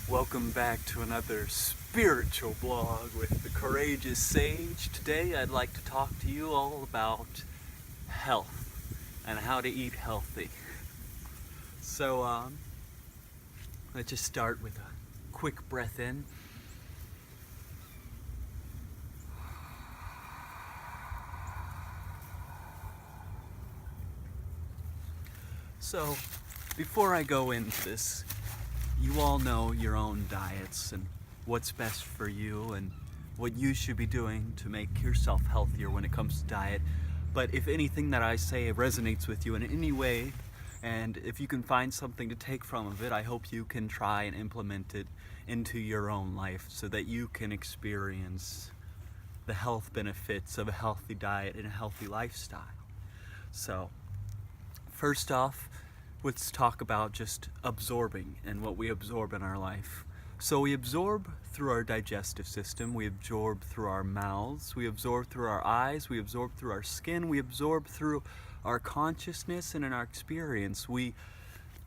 Welcome back to another spiritual blog with the Courageous Sage. Today I'd like to talk to you all about health and how to eat healthy. So let's just start with a quick breath in. So before I go into this, you all know your own diets and what's best for you and what you should be doing to make yourself healthier when it comes to diet. But if anything that I say resonates with you in any way, and if you can find something to take from it, I hope you can try and implement it into your own life so that you can experience the health benefits of a healthy diet and a healthy lifestyle. So, first off, let's talk about just absorbing and what we absorb in our life. So we absorb through our digestive system, we absorb through our mouths, we absorb through our eyes, we absorb through our skin, we absorb through our consciousness and in our experience. We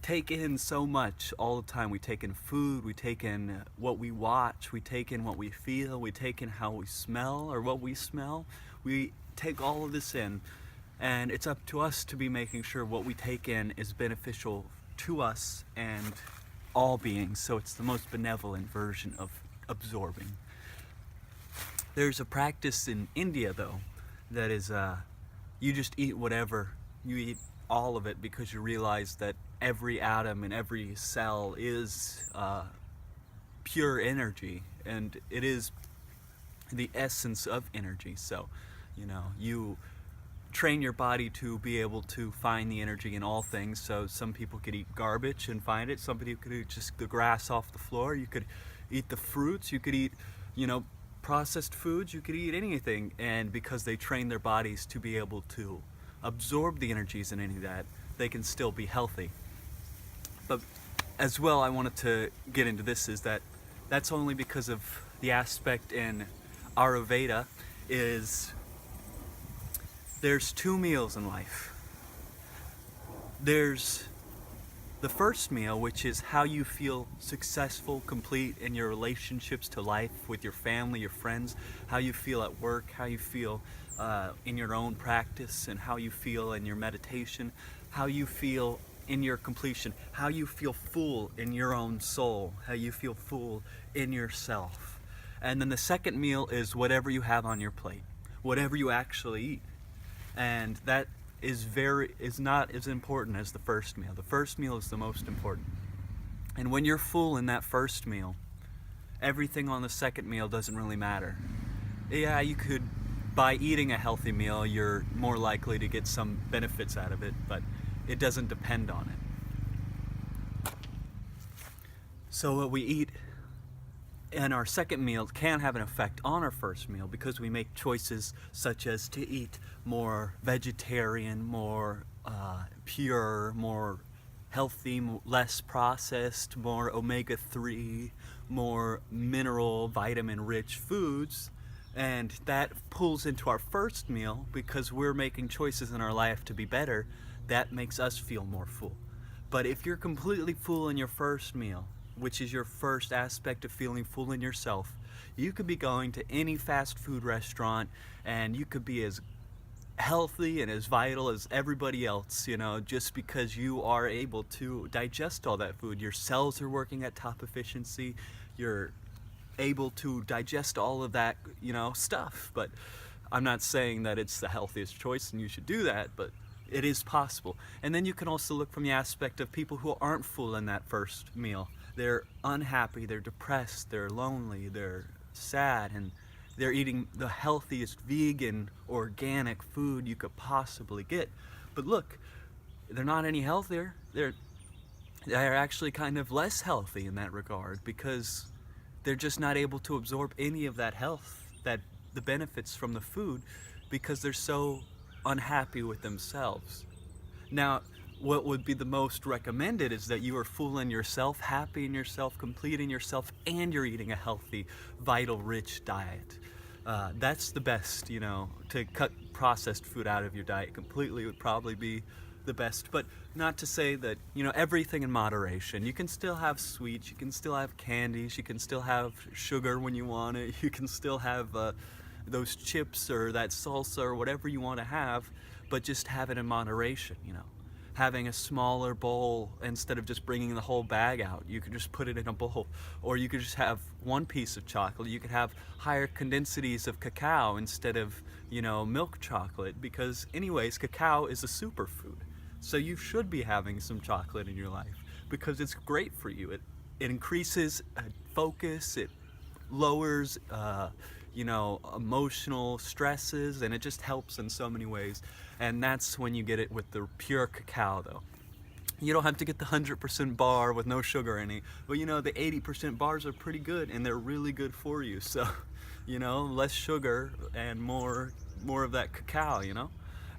take in so much all the time. We take in food, we take in what we watch, we take in what we feel, we take in how we smell or what we smell. We take all of this in. And it's up to us to be making sure what we take in is beneficial to us and all beings. So it's the most benevolent version of absorbing. There's a practice in India, though, that is you just eat whatever. You eat all of it because you realize that every atom and every cell is pure energy, and it is the essence of energy. So, you train your body to be able to find the energy in all things. So some people could eat garbage and find it. Somebody could eat just the grass off the floor. You could eat the fruits. You could eat, processed foods. You could eat anything. And because they train their bodies to be able to absorb the energies in any of that, they can still be healthy. But as well, I wanted to get into this is that that's only because of the aspect in Ayurveda is there's two meals in life. There's the first meal, which is how you feel successful, complete in your relationships to life with your family, your friends, how you feel at work, how you feel in your own practice, and how you feel in your meditation, how you feel in your completion, how you feel full in your own soul, how you feel full in yourself. And then the second meal is whatever you have on your plate, whatever you actually eat. And that is not as important as the first meal. The first meal is the most important. And when you're full in that first meal, everything on the second meal doesn't really matter. Yeah, you could, by eating a healthy meal, you're more likely to get some benefits out of it, but it doesn't depend on it. So what we eat and our second meal can have an effect on our first meal because we make choices such as to eat more vegetarian, more pure, more healthy, less processed, more omega-3, more mineral, vitamin-rich foods. And that pulls into our first meal because we're making choices in our life to be better. That makes us feel more full. But if you're completely full in your first meal, which is your first aspect of feeling full in yourself, you could be going to any fast food restaurant and you could be as healthy and as vital as everybody else, just because you are able to digest all that food. Your cells are working at top efficiency. You're able to digest all of that, stuff. But I'm not saying that it's the healthiest choice and you should do that, but it is possible. And then you can also look from the aspect of people who aren't full in that first meal. They're unhappy, they're depressed, they're lonely, they're sad, and they're eating the healthiest vegan, organic food you could possibly get. But look, they're not any healthier. They're actually kind of less healthy in that regard because they're just not able to absorb any of that health, the benefits from the food, because they're so unhappy with themselves. Now, what would be the most recommended is that you are full in yourself, happy in yourself, complete in yourself, and you're eating a healthy, vital, rich diet. That's the best, to cut processed food out of your diet completely would probably be the best. But not to say that, you know, everything in moderation. You can still have sweets, you can still have candies, you can still have sugar when you want it, you can still have those chips or that salsa or whatever you want to have, but just have it in moderation, you know. Having a smaller bowl instead of just bringing the whole bag out. You could just put it in a bowl. Or you could just have one piece of chocolate. You could have higher condensities of cacao instead of, you know, milk chocolate, because anyways, cacao is a superfood. So you should be having some chocolate in your life because it's great for you. It increases focus, it lowers you know, emotional stresses, and it just helps in so many ways. And that's when you get it with the pure cacao, though. You don't have to get the 100% bar with no sugar in it, but you know, the 80% bars are pretty good, and they're really good for you. So, you know, less sugar and more of that cacao, you know.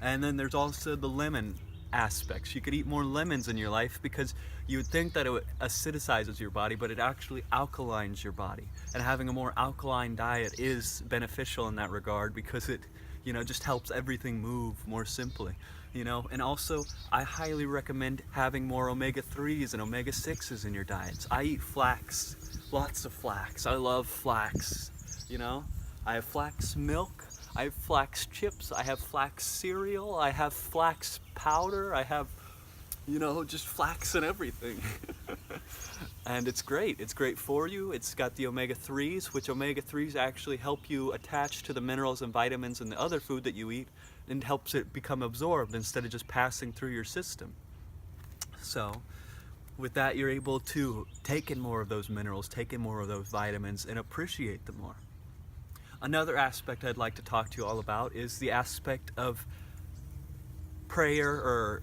And then there's also the lemon aspects. You could eat more lemons in your life because you would think that it acidicizes your body, but it actually alkalines your body. And having a more alkaline diet is beneficial in that regard because it, you know, just helps everything move more simply, you know. And also, I highly recommend having more omega-3s and omega-6s in your diets. I eat flax, lots of flax. I love flax, you know. I have flax milk, I have flax chips, I have flax cereal, I have flax powder, I have, you know, just flax and everything. And it's great. It's great for you. It's got the omega-3s, which omega-3s actually help you attach to the minerals and vitamins in the other food that you eat, and helps it become absorbed instead of just passing through your system. So with that, you're able to take in more of those minerals, take in more of those vitamins, and appreciate them more. Another aspect I'd like to talk to you all about is the aspect of prayer, or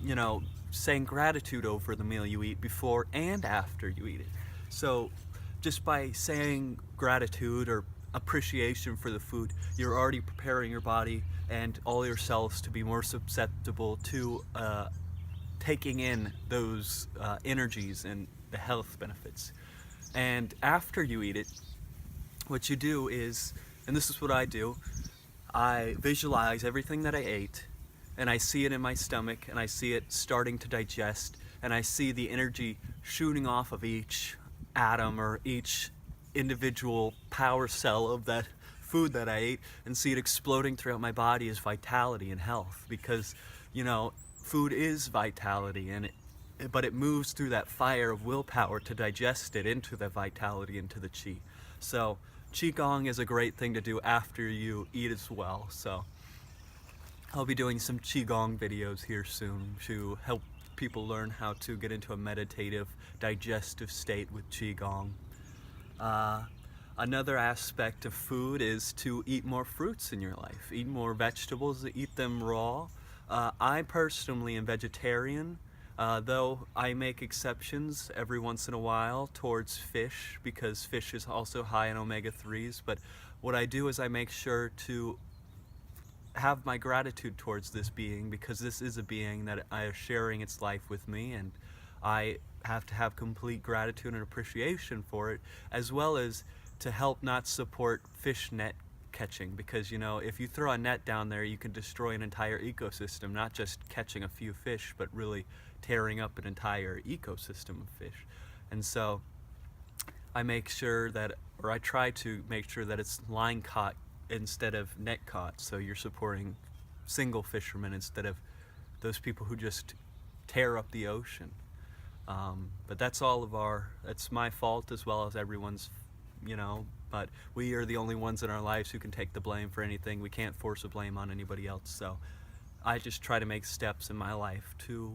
you know, saying gratitude over the meal you eat before and after you eat it. So just by saying gratitude or appreciation for the food, you're already preparing your body and all your cells to be more susceptible to taking in those energies and the health benefits. And after you eat it, what you do is, and this is what I do, I visualize everything that I ate, and I see it in my stomach, and I see it starting to digest, and I see the energy shooting off of each atom or each individual power cell of that food that I ate, and see it exploding throughout my body as vitality and health. Because, you know, food is vitality, and but it moves through that fire of willpower to digest it into the vitality, into the qi. So qigong is a great thing to do after you eat as well. So I'll be doing some qigong videos here soon to help people learn how to get into a meditative, digestive state with qigong. Another aspect of food is to eat more fruits in your life. Eat more vegetables, eat them raw. I personally am vegetarian, though I make exceptions every once in a while towards fish, because fish is also high in omega-3s. But what I do is I make sure to have my gratitude towards this being, because this is a being that I is sharing its life with me, and I have to have complete gratitude and appreciation for it, as well as to help not support fish net catching, because, you know, if you throw a net down there, you can destroy an entire ecosystem, not just catching a few fish, but really tearing up an entire ecosystem of fish. And so I make sure that, or I try to make sure that it's line caught instead of net caught, so you're supporting single fishermen instead of those people who just tear up the ocean. But that's my fault as well as everyone's, you know, but we are the only ones in our lives who can take the blame for anything. We can't force a blame on anybody else. So I just try to make steps in my life to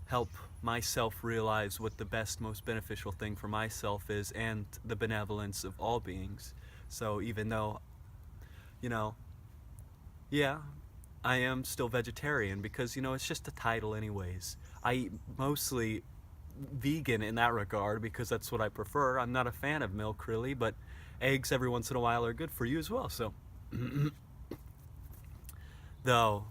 help myself realize what the best, most beneficial thing for myself is, and the benevolence of all beings. So even though, you know, yeah, I am still vegetarian because, you know, it's just a title anyways. I eat mostly vegan in that regard because that's what I prefer. I'm not a fan of milk really, but eggs every once in a while are good for you as well. So though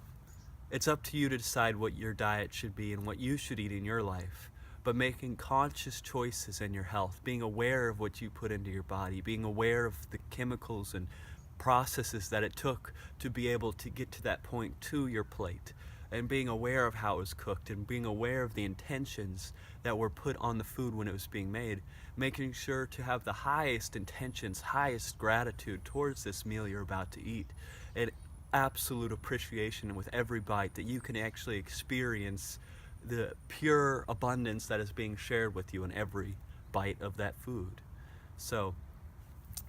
it's up to you to decide what your diet should be and what you should eat in your life, but making conscious choices in your health, being aware of what you put into your body, being aware of the chemicals and processes that it took to be able to get to that point to your plate, and being aware of how it was cooked and being aware of the intentions that were put on the food when it was being made, making sure to have the highest intentions, highest gratitude towards this meal you're about to eat, and absolute appreciation with every bite that you can actually experience the pure abundance that is being shared with you in every bite of that food. So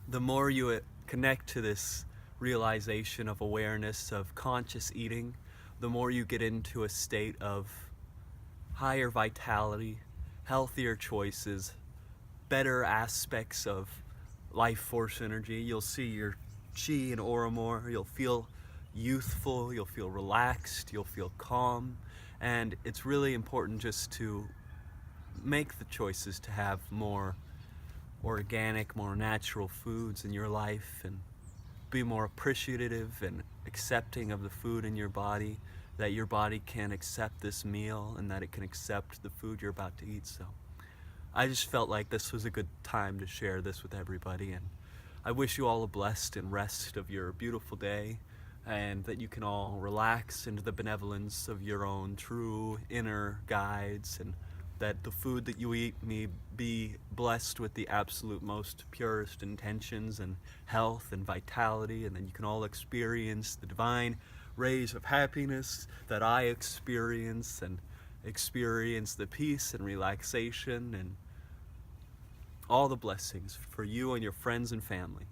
the more you connect to this realization of awareness of conscious eating, the more you get into a state of higher vitality, healthier choices, better aspects of life force energy. You'll see your chi and aura more. You'll feel youthful, you'll feel relaxed, you'll feel calm. And it's really important just to make the choices to have more organic, more natural foods in your life, and be more appreciative and accepting of the food in your body, that your body can accept this meal and that it can accept the food you're about to eat. So I just felt like this was a good time to share this with everybody, and I wish you all a blessed and rest of your beautiful day, and that you can all relax into the benevolence of your own true inner guides, and that the food that you eat may be blessed with the absolute most purest intentions and health and vitality, and then you can all experience the divine rays of happiness that I experience, and experience the peace and relaxation and all the blessings for you and your friends and family.